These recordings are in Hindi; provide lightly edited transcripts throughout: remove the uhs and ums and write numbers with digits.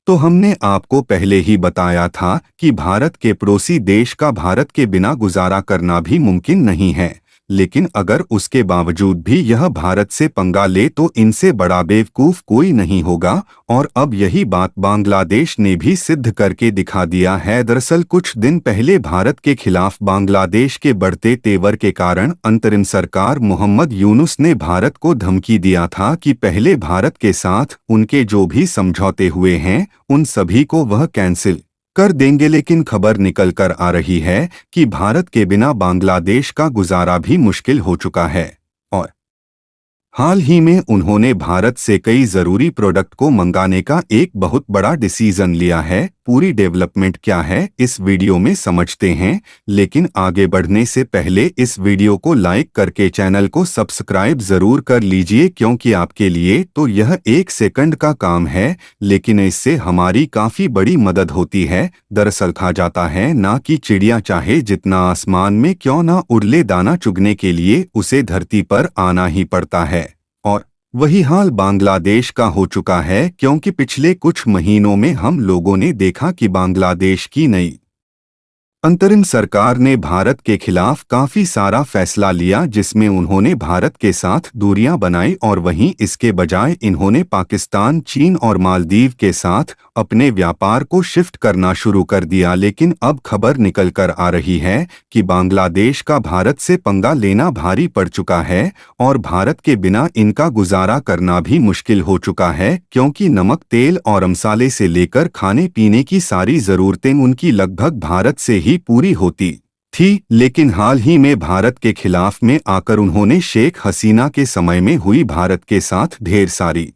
तो हमने आपको पहले ही बताया था कि भारत के पड़ोसी देश का भारत के बिना गुजारा करना भी मुमकिन नहीं है। लेकिन अगर उसके बावजूद भी यह भारत से पंगा ले तो इनसे बड़ा बेवकूफ कोई नहीं होगा। और अब यही बात बांग्लादेश ने भी सिद्ध करके दिखा दिया है। दरअसल कुछ दिन पहले भारत के खिलाफ बांग्लादेश के बढ़ते तेवर के कारण अंतरिम सरकार मोहम्मद यूनुस ने भारत को धमकी दिया था कि पहले भारत के साथ उनके जो भी समझौते हुए हैं उन सभी को वह कैंसिल कर देंगे। लेकिन खबर निकल कर आ रही है कि भारत के बिना बांग्लादेश का गुजारा भी मुश्किल हो चुका है। और हाल ही में उन्होंने भारत से कई जरूरी प्रोडक्ट को मंगाने का एक बहुत बड़ा डिसीजन लिया है। पूरी डेवलपमेंट क्या है इस वीडियो में समझते हैं। लेकिन आगे बढ़ने से पहले इस वीडियो को लाइक करके चैनल को सब्सक्राइब जरूर कर लीजिए, क्योंकि आपके लिए तो यह 1 सेकंड का काम है, लेकिन इससे हमारी काफी बड़ी मदद होती है। दरअसल कहा जाता है ना कि चिड़िया चाहे जितना आसमान में क्यों ना उड़ ले, दाना चुगने के लिए उसे धरती पर आना ही पड़ता है। और वही हाल बांग्लादेश का हो चुका है, क्योंकि पिछले कुछ महीनों में हम लोगों ने देखा कि बांग्लादेश की नई अंतरिम सरकार ने भारत के खिलाफ काफी सारा फैसला लिया, जिसमें उन्होंने भारत के साथ दूरियां बनाई और वहीं इसके बजाय इन्होंने पाकिस्तान, चीन और मालदीव के साथ अपने व्यापार को शिफ्ट करना शुरू कर दिया। लेकिन अब खबर निकल कर आ रही है कि बांग्लादेश का भारत से पंगा लेना भारी पड़ चुका है और भारत के बिना इनका गुजारा करना भी मुश्किल हो चुका है, क्योंकि नमक, तेल और मसाले से लेकर खाने पीने की सारी जरूरतें उनकी लगभग भारत से ही पूरी होती थी। लेकिन हाल ही में भारत के खिलाफ में आकर उन्होंने शेख हसीना के समय में हुई भारत के साथ ढेर सारी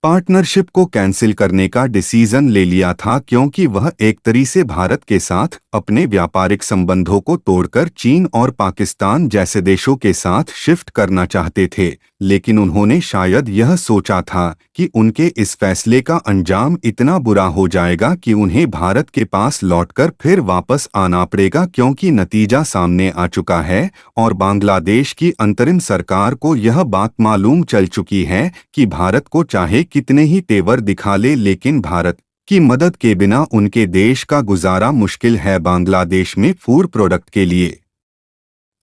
पार्टनरशिप को कैंसिल करने का डिसीजन ले लिया था, क्योंकि वह एक तरीके से भारत के साथ अपने व्यापारिक संबंधों को तोड़कर चीन और पाकिस्तान जैसे देशों के साथ शिफ्ट करना चाहते थे। लेकिन उन्होंने शायद यह सोचा था कि उनके इस फैसले का अंजाम इतना बुरा हो जाएगा कि उन्हें भारत के पास लौटकर फिर वापस आना पड़ेगा, क्योंकि नतीजा सामने आ चुका है और बांग्लादेश की अंतरिम सरकार को यह बात मालूम चल चुकी है कि भारत को चाहे कितने ही तेवर दिखा ले, लेकिन भारत की मदद के बिना उनके देश का गुजारा मुश्किल है। बांग्लादेश में फूड प्रोडक्ट के लिए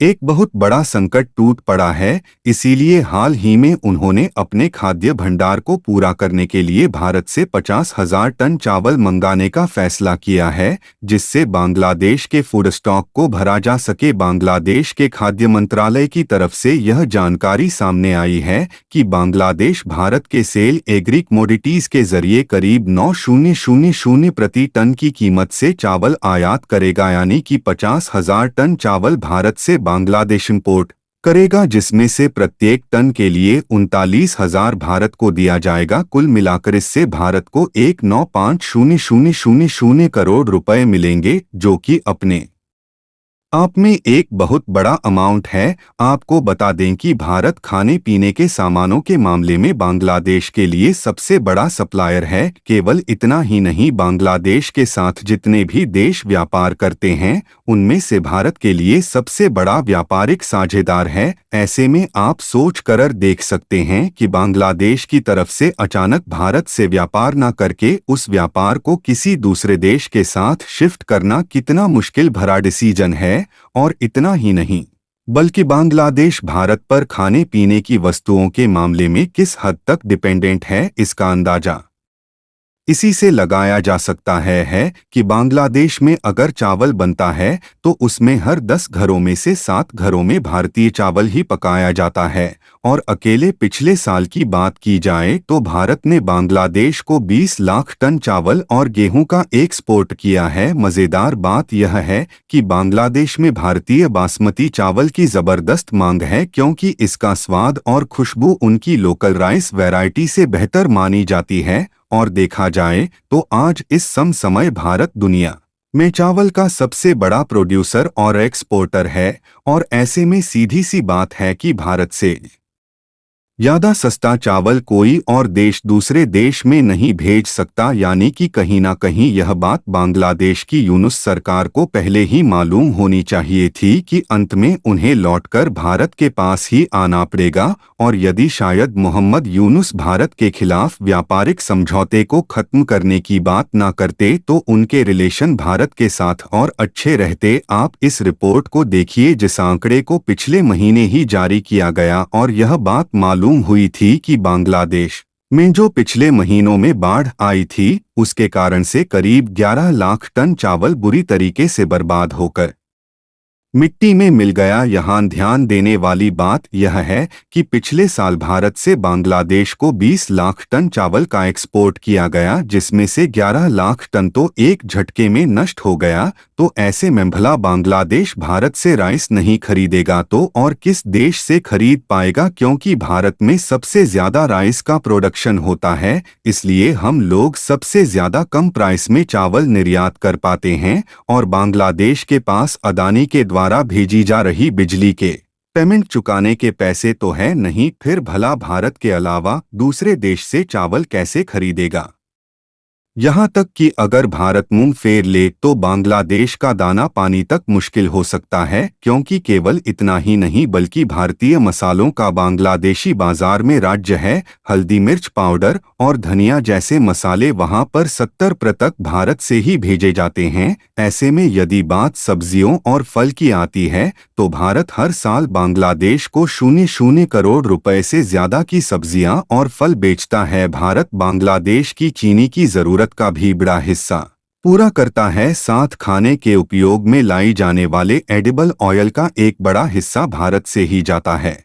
एक बहुत बड़ा संकट टूट पड़ा है। इसीलिए हाल ही में उन्होंने अपने खाद्य भंडार को पूरा करने के लिए भारत से 50,000 टन चावल मंगाने का फैसला किया है, जिससे बांग्लादेश के फूड स्टॉक को भरा जा सके। बांग्लादेश के खाद्य मंत्रालय की तरफ से यह जानकारी सामने आई है कि बांग्लादेश भारत के सेल एग्री कमोडिटीज के जरिए करीब 9,000 प्रति टन की कीमत से चावल आयात करेगा, यानी कि 50,000 टन चावल भारत से बांग्लादेश इंपोर्ट करेगा, जिसमें से प्रत्येक टन के लिए 39,000 भारत को दिया जाएगा। कुल मिलाकर इससे भारत को 1,95,000 करोड़ रुपए मिलेंगे, जो कि अपने आप में एक बहुत बड़ा अमाउंट है। आपको बता दें कि भारत खाने पीने के सामानों के मामले में बांग्लादेश के लिए सबसे बड़ा सप्लायर है। केवल इतना ही नहीं, बांग्लादेश के साथ जितने भी देश व्यापार करते हैं उनमें से भारत के लिए सबसे बड़ा व्यापारिक साझेदार है। ऐसे में आप सोच कर देख सकते हैं कि बांग्लादेश की तरफ से अचानक भारत से व्यापार न करके उस व्यापार को किसी दूसरे देश के साथ शिफ्ट करना कितना मुश्किल भरा डिसीजन है। और इतना ही नहीं, बल्कि बांग्लादेश भारत पर खाने पीने की वस्तुओं के मामले में किस हद तक डिपेंडेंट है, इसका अंदाजा इसी से लगाया जा सकता है कि बांग्लादेश में अगर चावल बनता है तो उसमें हर 10 घरों में से 7 घरों में भारतीय चावल ही पकाया जाता है। और अकेले पिछले साल की बात की जाए तो भारत ने बांग्लादेश को 20 लाख टन चावल और गेहूं का एक्सपोर्ट किया है। मजेदार बात यह है कि बांग्लादेश में भारतीय बासमती चावल की जबरदस्त मांग है, क्योंकि इसका स्वाद और खुशबू उनकी लोकल राइस वैरायटी से बेहतर मानी जाती है। और देखा जाए तो आज इस समय भारत दुनिया में चावल का सबसे बड़ा प्रोड्यूसर और एक्सपोर्टर है। और ऐसे में सीधी सी बात है कि भारत से ज्यादा सस्ता चावल कोई और देश दूसरे देश में नहीं भेज सकता, यानी कि कहीं ना कहीं यह बात बांग्लादेश की यूनुस सरकार को पहले ही मालूम होनी चाहिए थी कि अंत में उन्हें लौटकर भारत के पास ही आना पड़ेगा। और यदि शायद मोहम्मद यूनुस भारत के खिलाफ व्यापारिक समझौते को खत्म करने की बात ना करते तो उनके रिलेशन भारत के साथ और अच्छे रहते। आप इस रिपोर्ट को देखिए जिस आंकड़े को पिछले महीने ही जारी किया गया, और यह बात मालूम हुई थी कि बांग्लादेश में जो पिछले महीनों में बाढ़ आई थी उसके कारण से करीब 11 लाख टन चावल बुरी तरीके से बर्बाद होकर मिट्टी में मिल गया। यहाँ ध्यान देने वाली बात यह है कि पिछले साल भारत से बांग्लादेश को 20 लाख टन चावल का एक्सपोर्ट किया गया, जिसमें से 11 लाख टन तो एक झटके में नष्ट हो गया। तो ऐसे में भला बांग्लादेश भारत से राइस नहीं खरीदेगा तो और किस देश से खरीद पाएगा, क्योंकि भारत में सबसे ज्यादा राइस का प्रोडक्शन होता है, इसलिए हम लोग सबसे ज्यादा कम प्राइस में चावल निर्यात कर पाते हैं। और बांग्लादेश के पास अदानी के द्वारा भेजी जा रही बिजली के पेमेंट चुकाने के पैसे तो है नहीं, फिर भला भारत के अलावा दूसरे देश से चावल कैसे खरीदेगा। यहाँ तक कि अगर भारत मुंह फेर ले तो बांग्लादेश का दाना पानी तक मुश्किल हो सकता है, क्योंकि केवल इतना ही नहीं बल्कि भारतीय मसालों का बांग्लादेशी बाजार में राज्य है। हल्दी, मिर्च पाउडर और धनिया जैसे मसाले वहां पर 70% भारत से ही भेजे जाते हैं। ऐसे में यदि बात सब्जियों और फल की आती है तो भारत हर साल बांग्लादेश को 0.0 करोड़ रुपए से ज्यादा की सब्जियां और फल बेचता है। भारत बांग्लादेश की चीनी की जरूरत का भी बड़ा हिस्सा पूरा करता है। साथ खाने के उपयोग में लाई जाने वाले एडिबल ऑयल का एक बड़ा हिस्सा भारत से ही जाता है।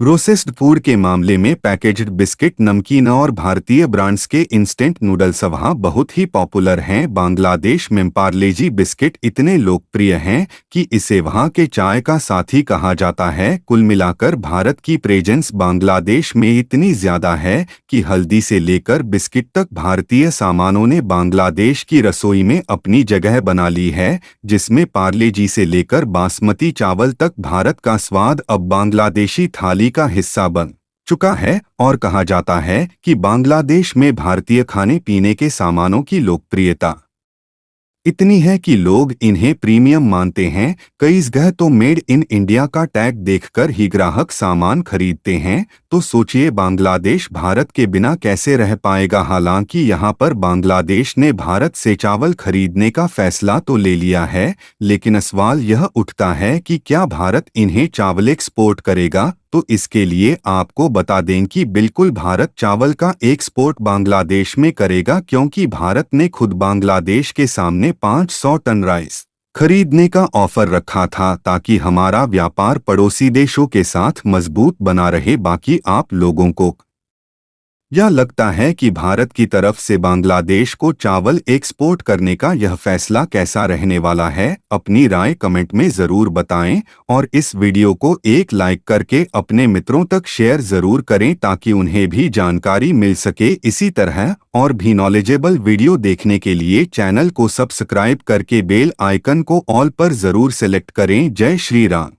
प्रोसेस्ड फूड के मामले में पैकेज्ड बिस्किट, नमकीन और भारतीय ब्रांड्स के इंस्टेंट नूडल्स वहाँ बहुत ही पॉपुलर हैं। बांग्लादेश में पार्लेजी बिस्किट इतने लोकप्रिय हैं कि इसे वहाँ के चाय का साथी कहा जाता है। कुल मिलाकर भारत की प्रेजेंस बांग्लादेश में इतनी ज्यादा है कि हल्दी से लेकर बिस्किट तक भारतीय सामानों ने बांग्लादेश की रसोई में अपनी जगह बना ली है, जिसमें पार्लेजी से लेकर बासमती चावल तक भारत का स्वाद अब बांग्लादेशी थाली का हिस्सा बन चुका है। और कहा जाता है कि बांग्लादेश में भारतीय खाने पीने के सामानों की लोकप्रियता इतनी है कि लोग इन्हें प्रीमियम मानते हैं। कई जगह तो मेड इन इंडिया का टैग देखकर ही ग्राहक सामान खरीदते हैं। तो सोचिए बांग्लादेश भारत के बिना कैसे रह पाएगा। हालांकि यहाँ पर बांग्लादेश ने भारत से चावल खरीदने का फैसला तो ले लिया है, लेकिन सवाल यह उठता है कि क्या भारत इन्हें चावल एक्सपोर्ट करेगा। तो इसके लिए आपको बता दें कि बिल्कुल भारत चावल का एक्सपोर्ट बांग्लादेश में करेगा, क्योंकि भारत ने खुद बांग्लादेश के सामने 500 टन राइस खरीदने का ऑफर रखा था, ताकि हमारा व्यापार पड़ोसी देशों के साथ मजबूत बना रहे। बाकी आप लोगों को यह लगता है कि भारत की तरफ से बांग्लादेश को चावल एक्सपोर्ट करने का यह फैसला कैसा रहने वाला है? अपनी राय कमेंट में जरूर बताएं, और इस वीडियो को एक लाइक करके अपने मित्रों तक शेयर जरूर करें ताकि उन्हें भी जानकारी मिल सके। इसी तरह और भी नॉलेजेबल वीडियो देखने के लिए चैनल को सब्सक्राइब करके बेल आइकन को ऑल पर जरूर सेलेक्ट करें। जय श्री राम।